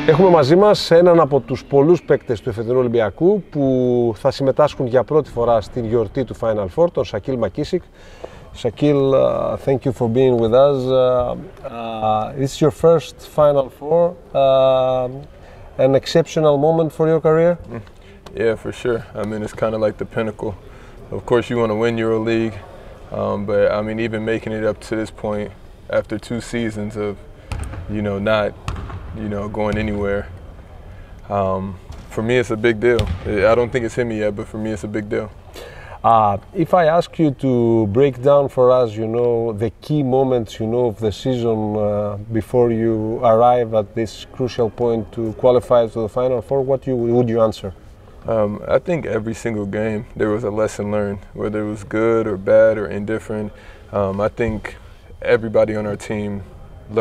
Έχουμε μαζί μας έναν από τους πολλούς παίκτες του εφετινού Ολυμπιακού που θα συμμετάσχουν για πρώτη φορά στην γιορτή του Final Four, τον ΜακΚίσικ. Shakil, thank you for being with us. This is your first Final Four, an exceptional moment for your career? Yeah, for sure. I mean, it's kind of like the pinnacle. Of course, you want to win Euroleague, but I mean, even making it up to this point after 2 seasons of, not, going anywhere. For me, it's a big deal. I don't think it's hit me yet, but for me, it's a big deal. If I ask you to break down for us, the key moments, of the season before you arrive at this crucial point to qualify to the Final Four, what would you answer? I think every single game there was a lesson learned, whether it was good or bad or indifferent. I think everybody on our team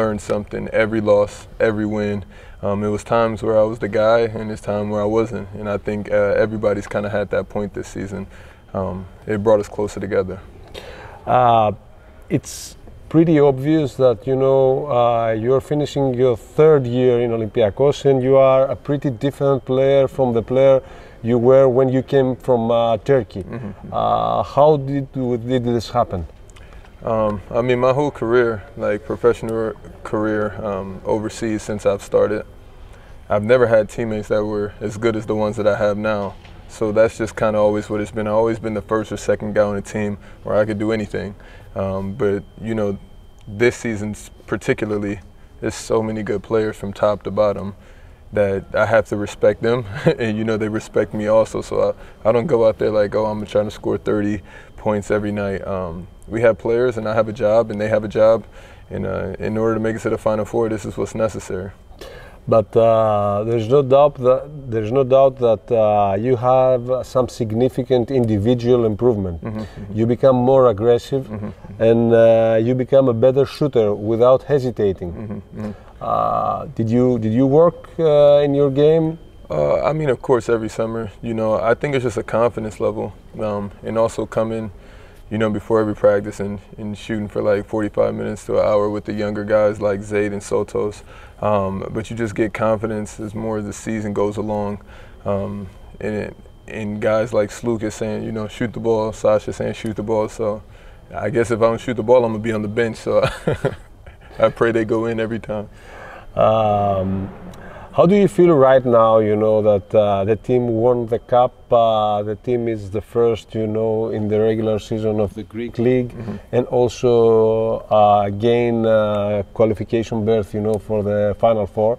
learned something, every loss, every win. It was times where I was the guy and there's time where I wasn't. And I think everybody's kind of had that point this season. It brought us closer together. It's pretty obvious that, you're finishing your 3rd year in Olympiacos and you are a pretty different player from the player you were when you came from Turkey. How did this happen? I mean, my whole career, like professional career overseas since I've started, I've never had teammates that were as good as the ones that I have now. So that's just kind of always what it's been. I've always been the first or second guy on the team where I could do anything. But, this season particularly, there's so many good players from top to bottom that I have to respect them. And, they respect me also. So I don't go out there like, oh, I'm trying to score 30 points every night. We have players and I have a job and they have a job. And in order to make it to the Final Four, this is what's necessary. But there's no doubt that you have some significant individual improvement. You become more aggressive and you become a better shooter without hesitating. Did you work in your game? I mean, of course, every summer. I think it's just a confidence level, and also coming, before every practice and shooting for like 45 minutes to an hour with the younger guys like Zayd and Sotos. But you just get confidence as more as the season goes along. And guys like Sluk is saying, shoot the ball. Sasha saying, shoot the ball. So I guess if I don't shoot the ball, I'm going to be on the bench. So I pray they go in every time. How do you feel right now, that the team won the cup, the team is the first, in the regular season of the Greek League, and also gain qualification berth, for the Final Four.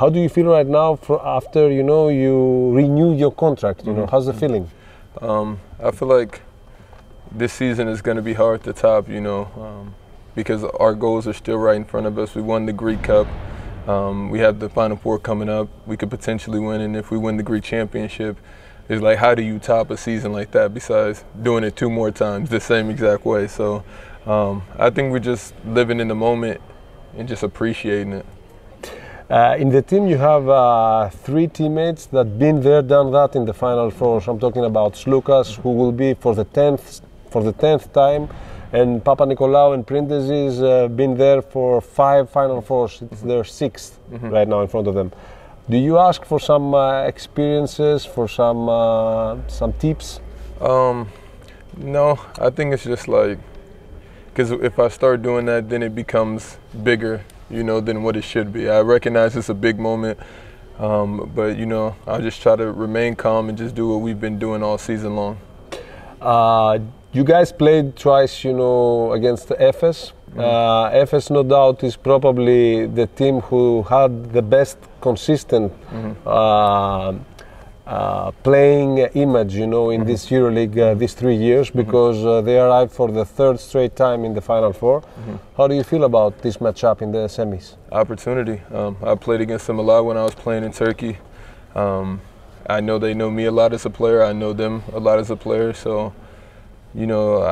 How do you feel right now after, you renew your contract, how's the feeling? I feel like this season is going to be hard to top, because our goals are still right in front of us. We won the Greek Cup. We have the Final Four coming up. We could potentially win, and if we win the Greek Championship, it's like, how do you top a season like that besides doing it 2 more times the same exact way? So I think we're just living in the moment and just appreciating it. In the team, you have 3 teammates that been there, done that in the Final Four. So I'm talking about Slukas, who will be for the 10th time. And Papa Nikolaou and Printezis been there for 5 Final Fours. It's their 6th right now in front of them. Do you ask for some experiences, for some tips? No, I think it's just like, because if I start doing that, then it becomes bigger, than what it should be. I recognize it's a big moment, but I'll just try to remain calm and just do what we've been doing all season long. You guys played twice, against Efes. Efes, no doubt, is probably the team who had the best consistent playing image, in this Euroleague these 3 years, because they arrived for the 3rd straight time in the Final Four. How do you feel about this matchup in the semis? Opportunity. I played against them a lot when I was playing in Turkey. I know they know me a lot as a player. I know them a lot as a player. So,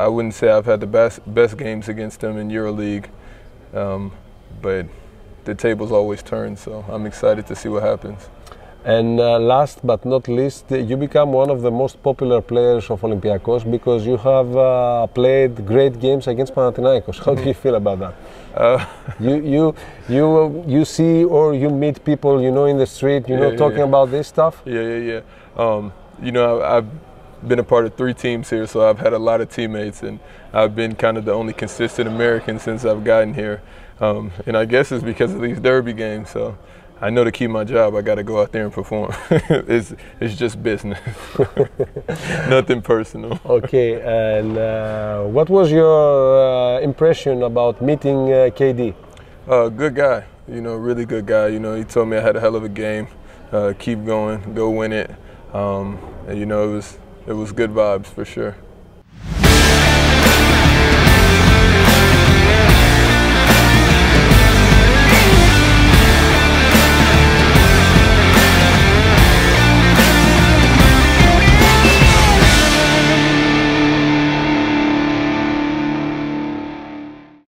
I wouldn't say I've had the best games against them in Euroleague, but the tables always turn. So I'm excited to see what happens. And last but not least, you become one of the most popular players of Olympiacos because you have played great games against Panathinaikos. How do you feel about that? You see or you meet people, you know, in the street, you know, talking about this stuff? Yeah. You know, I've been a part of 3 teams here, so I've had a lot of teammates, and I've been kind of the only consistent American since I've gotten here. And I guess it's because of these derby games, so I know to keep my job, I got to go out there and perform. It's just business, nothing personal. Okay, and what was your impression about meeting KD? Good guy, you know, really good guy. You know, he told me I had a hell of a game, keep going, go win it. And you know, it was good vibes for sure.